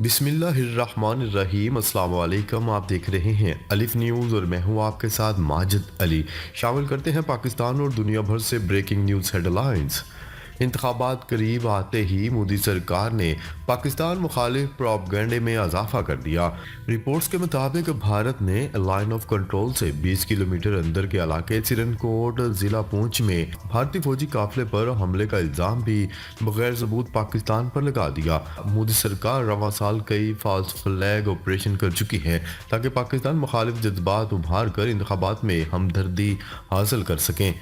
بسم اللہ الرحمن الرحیم۔ السلام علیکم، آپ دیکھ رہے ہیں الف نیوز اور میں ہوں آپ کے ساتھ ماجد علی۔ شامل کرتے ہیں پاکستان اور دنیا بھر سے بریکنگ نیوز ہیڈ لائنز۔ انتخابات قریب آتے ہی مودی سرکار نے پاکستان مخالف پروپیگنڈے میں اضافہ کر دیا۔ رپورٹس کے مطابق بھارت نے لائن آف کنٹرول سے 20 کلومیٹر اندر کے علاقے سرنکوٹ ضلع پونچھ میں بھارتی فوجی قافلے پر حملے کا الزام بھی بغیر ثبوت پاکستان پر لگا دیا۔ مودی سرکار رواں سال کئی فالس فلیگ آپریشن کر چکی ہے تاکہ پاکستان مخالف جذبات ابھار کر انتخابات میں ہمدردی حاصل کر سکیں۔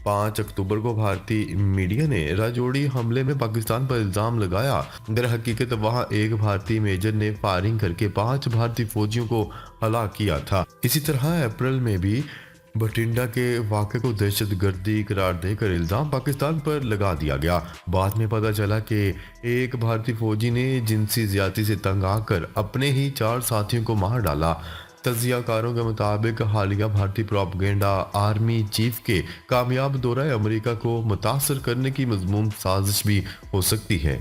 5 اکتوبر کو بھارتی میڈیا نے راجوڑی حملے میں پاکستان پر الزام لگایا۔ در حقیقت وہاں ایک بھارتی میجر نے فائرنگ کر کے 5 بھارتی فوجیوں کو ہلاک کیا تھا۔ اسی طرح اپریل میں بھی بٹھنڈا کے واقعے کو دہشت گردی قرار دے کر الزام پاکستان پر لگا دیا گیا۔ بعد میں پتہ چلا کہ ایک بھارتی فوجی نے جنسی زیادتی سے تنگ آ کر اپنے ہی 4 ساتھیوں کو مار ڈالا۔ تجزیہ کاروں کے مطابق حالیہ بھارتی پروپیگنڈا آرمی چیف کے کامیاب دورہ امریکہ کو متاثر کرنے کی مضمون سازش بھی ہو سکتی ہے۔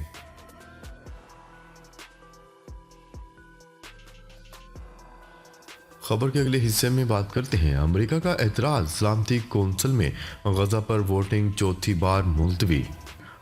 خبر کے اگلے حصے میں بات کرتے ہیں امریکہ کا اعتراض سلامتی کونسل میں غزہ پر ووٹنگ چوتھی بار ملتوی۔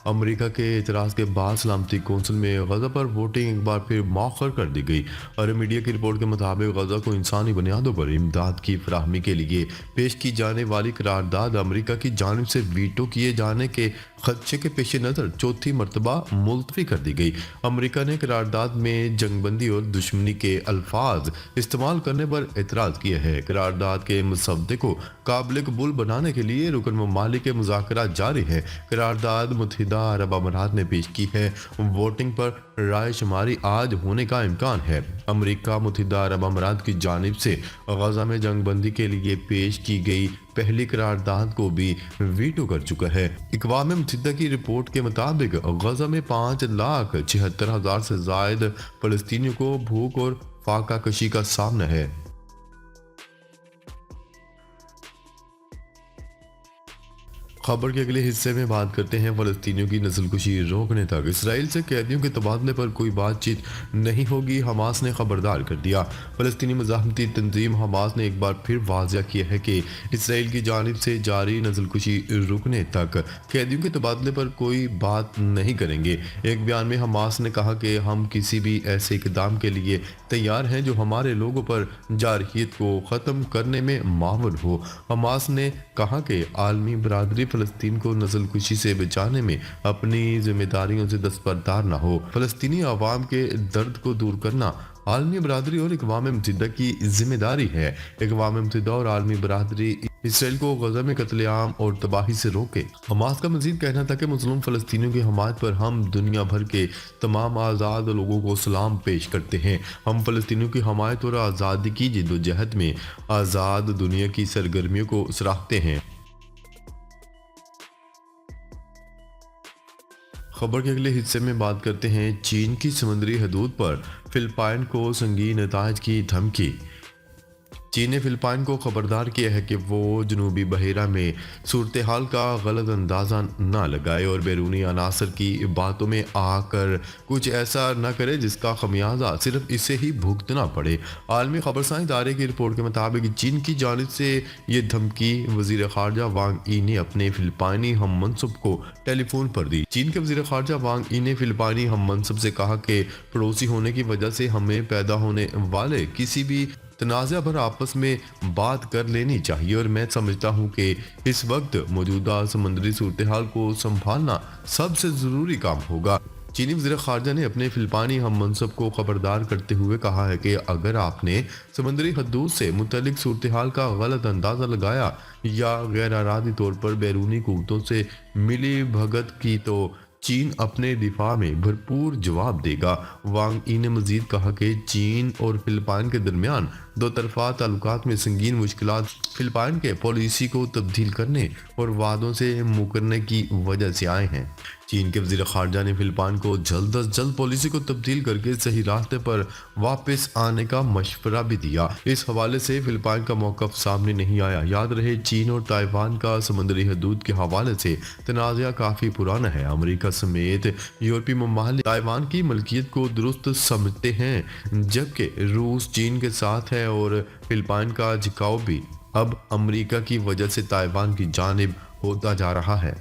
امریکہ کے اعتراض کے بعد سلامتی کونسل میں غزہ پر ووٹنگ ایک بار پھر مؤخر کر دی گئی اور میڈیا کی رپورٹ کے مطابق غزہ کو انسانی بنیادوں پر امداد کی فراہمی کے لیے پیش کی جانے والی قرارداد امریکہ کی جانب سے ویٹو کیے جانے کے خدشے کے پیش نظر چوتھی مرتبہ ملتوی کر دی گئی۔ امریکہ نے قرارداد میں جنگ بندی اور دشمنی کے الفاظ استعمال کرنے پر اعتراض کیا ہے۔ قرارداد کے مسودے کو قابل قبول بنانے کے لیے رکن ممالک کے مذاکرات جاری ہیں۔ قرارداد متحدہ عرب امارات نے پیش کی ہے۔ ووٹنگ پر رائے شماری آج ہونے کا امکان ہے۔ امریکہ متحدہ عرب امارات کی جانب سے غزہ میں جنگ بندی کے لیے پیش کی گئی پہلی قرارداد کو بھی ویٹو کر چکا ہے۔ اقوام متحدہ کی رپورٹ کے مطابق غزہ میں 5,76,000 سے زائد فلسطینیوں کو بھوک اور فاقہ کشی کا سامنا ہے۔ خبر کے اگلے حصے میں بات کرتے ہیں فلسطینیوں کی نسل کشی روکنے تک اسرائیل سے قیدیوں کے تبادلے پر کوئی بات چیت نہیں ہوگی، حماس نے خبردار کر دیا۔ فلسطینی مزاحمتی تنظیم حماس نے ایک بار پھر واضح کیا ہے کہ اسرائیل کی جانب سے جاری نسل کشی روکنے تک قیدیوں کے تبادلے پر کوئی بات نہیں کریں گے۔ ایک بیان میں حماس نے کہا کہ ہم کسی بھی ایسے اقدام کے لیے تیار ہیں جو ہمارے لوگوں پر جارحیت کو ختم کرنے میں معاون ہو۔ حماس نے کہا کہ عالمی برادری فلسطین کو نسل کشی سے بچانے میں اپنی ذمہ داریوں سے دستبردار نہ ہو۔ فلسطینی عوام کے درد کو دور کرنا عالمی برادری اور اقوام متحدہ کی ذمہ داری ہے۔ اقوام متحدہ اور عالمی برادری اسرائیل کو غزہ میں قتل عام اور تباہی سے روکے۔ حماس کا مزید کہنا تھا کہ مظلوم فلسطینیوں کی حمایت پر ہم دنیا بھر کے تمام آزاد لوگوں کو سلام پیش کرتے ہیں۔ ہم فلسطینیوں کی حمایت اور آزادی کی جدوجہد میں آزاد دنیا کی سرگرمیوں کو سراہتے ہیں۔ خبر کے اگلے حصے میں بات کرتے ہیں چین کی سمندری حدود پر فلپائن کو سنگین نتائج کی دھمکی۔ چین نے فلپائن کو خبردار کیا ہے کہ وہ جنوبی بحیرہ میں صورتحال کا غلط اندازہ نہ لگائے اور بیرونی عناصر کی باتوں میں آ کر کچھ ایسا نہ کرے جس کا خمیازہ صرف اسے ہی بھگتنا پڑے۔ عالمی خبرساں ادارے کی رپورٹ کے مطابق چین کی جانب سے یہ دھمکی وزیر خارجہ وانگ ای نے اپنے فلپائنی ہم منصب کو ٹیلی فون پر دی۔ چین کے وزیر خارجہ وانگ ای نے فلپائنی ہم منصب سے کہا کہ پڑوسی ہونے کی وجہ سے ہمیں پیدا ہونے والے کسی بھی تنازع پر آپس میں بات کر لینی چاہیے اور میں سمجھتا ہوں کہ اس وقت موجودہ سمندری صورتحال کو سنبھالنا سب سے ضروری کام ہوگا۔ چینی وزیر خارجہ نے اپنے فلپائنی ہم منصب کو خبردار کرتے ہوئے کہا ہے کہ اگر آپ نے سمندری حدود سے متعلق صورتحال کا غلط اندازہ لگایا یا غیر ارادی طور پر بیرونی قوتوں سے ملی بھگت کی تو چین اپنے دفاع میں بھرپور جواب دے گا۔ وانگ ای نے مزید کہا کہ چین اور فلپائن کے درمیان दो तरफा ताल्लुकात में संगीन मुश्किलात फिलिपाइन के पॉलिसी को तब्दील करने और वादों से मुकरने की वजह से आए हैं। चीन के वज़ीर ख़ारजा ने फिलिपाइन को जल्द अज जल्द पॉलिसी को तब्दील करके सही रास्ते पर वापस आने का मशवरा भी दिया। इस हवाले से फिलिपाइन का मौक़िफ़ सामने नहीं आया। याद रहे, चीन और ताइवान का समुद्री हदूद के हवाले से तनाज़ा काफ़ी पुराना है। अमेरिका समेत यूरोपीय ममालिक ताइवान की मलकियत को दुरुस्त समझते हैं, जबकि रूस चीन के साथ है और फिलिपाइन का झुकाव भी अब अमेरिका की वजह से ताइवान की जानिब होता जा रहा है।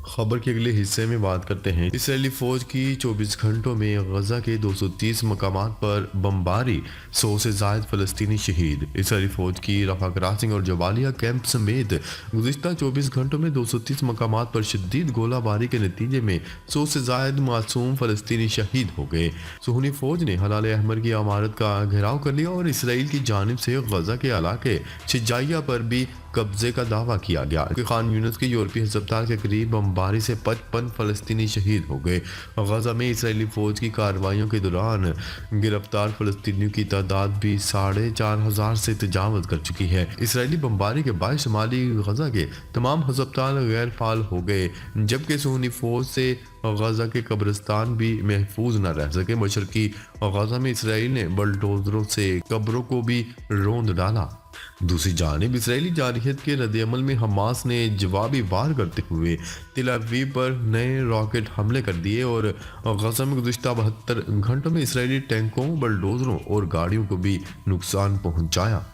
खबर के अगले हिस्से में बात करते हैं। इसराइली फौज की 24 घंटों में गजा के 230 मकामात पर बमबारी, 100 से ज़ायद फ़लस्तीनी शहीद। इसराइली फौज की रफा क्रॉसिंग और जबालिया कैंप समेत गुज़िश्ता 24 घंटों में 230 मकामात पर शदीद गोलाबारी के नतीजे में 100 से ज़ायद मासूम फ़लस्तीनी शहीद हो गए। सुहनी फौज ने हलाल अहमर की इमारत का घेराव कर लिया और इसराइल की जानिब से गजा के इलाके शिजाइया पर भी कब्जे का दावा किया गया। खान यूनिस के यूरोपीय अस्पताल के करीब बमबारी से 55 फ़लस्तीनी शहीद हो गए। गजा में इसराइली फ़ौज की कार्रवाइयों के दौरान गिरफ्तार फ़लस्तीनियों की तादाद भी 4,500 से तजावज़ कर चुकी है। इसराइली बमबारी के बाद शुमाली गजा के तमाम अस्पताल गैर फाल हो गए, जबकि सुहनी फ़ौज से गजा के कब्रिस्तान भी महफूज न रह सके। मशरकी गजा में इसराइल ने बलडोजरों से कब्रों को भी रौंद डाला। दूसरी जानिब इसराइली जारहियत के रद्द-ए-अमल में हमास ने जवाबी वार करते हुए तेल अवीव पर नए रॉकेट हमले कर दिए और गजा में गुज़िश्ता 72 घंटों में इसराइली टैंकों, बलडोजरों और गाड़ियों को भी नुकसान पहुंचाया।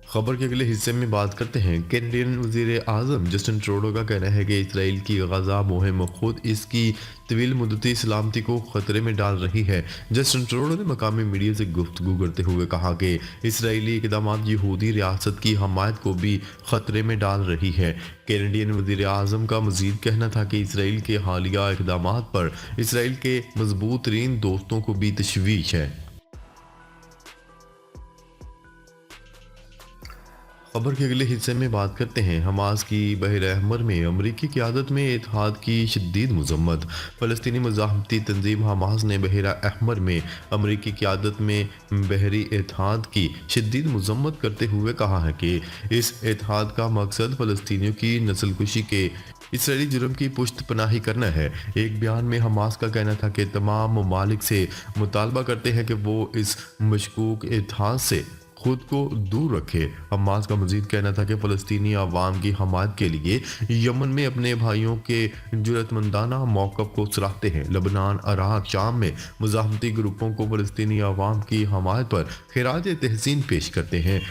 खबर के अगले हिस्से में बात करते हैं। कैनेडियन वज़ीर आज़म जस्टिन ट्रूडो का कहना है कि इसराइल की गजा मुहिम खुद इसकी तवील मुद्दती सलामती को ख़तरे में डाल रही है। जस्टिन ट्रूडो ने मकामी मीडिया से गुफ्तगू करते हुए कहा कि इसराइली इक़दामात यहूदी रियासत की हमायत को भी ख़तरे में डाल रही है। कैनेडियन वज़ीर आज़म का मज़ीद कहना था कि इसराइल के हालिया इक़दामात पर इसराइल के मजबूत तरीन दोस्तों को भी तशवीश है। खबर के अगले हिस्से में बात करते हैं। हमास की बहर अहमर में अमरीकी क़यादत में इत्तेहाद की शदीद मज़म्मत। फ़लस्तीनी मुज़ाहमती तंजीम हमास ने बहर अहमर में अमरीकी क़यादत में बहरी इत्तेहाद की शदीद मज़म्मत करते हुए कहा है कि इस इत्तेहाद का मकसद फ़लस्तीनियों की नस्लकुशी के इसराइली जुर्म की पुष्ट पनाही करना है। एक बयान में हमास का कहना था कि तमाम ममालिक से मुतालबा करते हैं कि वो इस मशकूक इत्तेहाद से खुद को दूर रखे। हमास का मजीद कहना था कि फ़लस्तीनी अवाम की हमायत के लिए यमन में अपने भाइयों के जुर्रतमंदाना मौक़िफ़ को सराहते हैं। लबनान, इराक़, शाम में मुज़ाहमती ग्रुपों को फ़लस्तीनी अवाम की हमायत पर खिराज तहसीन पेश करते हैं।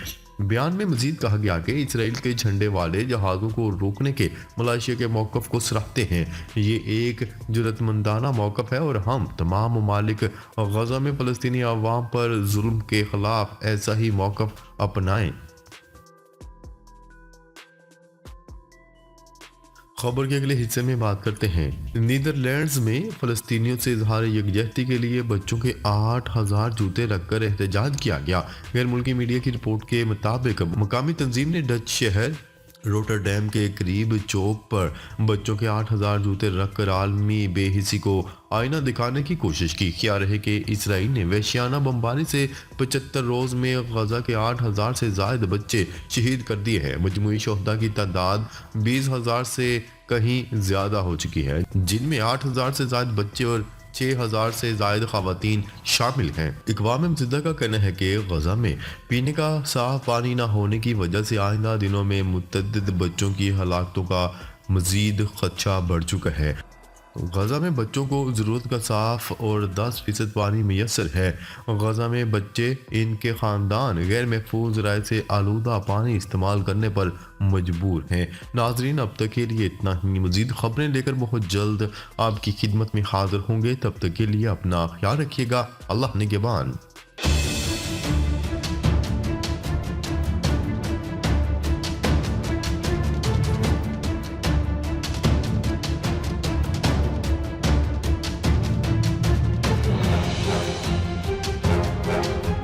बयान में मजीद कहा गया कि इसराइल के झंडे वाले जहाज़ों को रोकने के मलेशिया के मौक़िफ़ को सराहते हैं। ये एक जुर्रतमंदाना मौक़िफ़ है और हम तमाम ममालिक गजा में फ़लस्तीनी अवाम पर जुल्म के ख़िलाफ़ ऐसा ही मौक़िफ़ अपनाएं। खबर के अगले हिस्से में बात करते हैं। नीदरलैंड्स में फ़लस्तीनियों से इजहार यकजहती के लिए बच्चों के 8,000 जूते रखकर एहतजाज किया गया। गैर मुल्की मीडिया की रिपोर्ट के मुताबिक मकामी तंजीम ने डच शहर रोटरडैम के करीब चौक पर बच्चों के 8,000 जूते रखकर आलमी बेहिसी को आईना दिखाने की कोशिश की। क्या रहे कि इसराइल ने वहशियाना बमबारी से 75 रोज़ में गजा के 8,000 से ज़ायद बच्चे शहीद कर दिए हैं। मजमूई शोहदा की तादाद 20,000 से कहीं ज़्यादा हो चुकी है, जिनमें 8,000 से ज़ायद बच्चे और 6,000 से ज़ायद ख़वातीन शामिल हैं। अक़वाम मुत्तहिदा का कहना है कि गजा में पीने का साफ़ पानी न होने की वजह से आइंदा दिनों में मुतअद्दिद बच्चों की हलाकतों का मज़ीद ख़दशा बढ़ चुका है। गजा में बच्चों को ज़रूरत का साफ़ और 10% पानी मैसर है। गजा में बच्चे, इनके ख़ानदान गैर महफूज राय से आलूदा पानी इस्तेमाल करने पर मजबूर हैं। नाजरीन, अब तक के लिए इतना ही। मज़ीद ख़बरें लेकर बहुत जल्द आपकी खिदमत में हाज़िर होंगे। तब तक के लिए अपना ख्याल रखिएगा। अल्लाह निगहबान।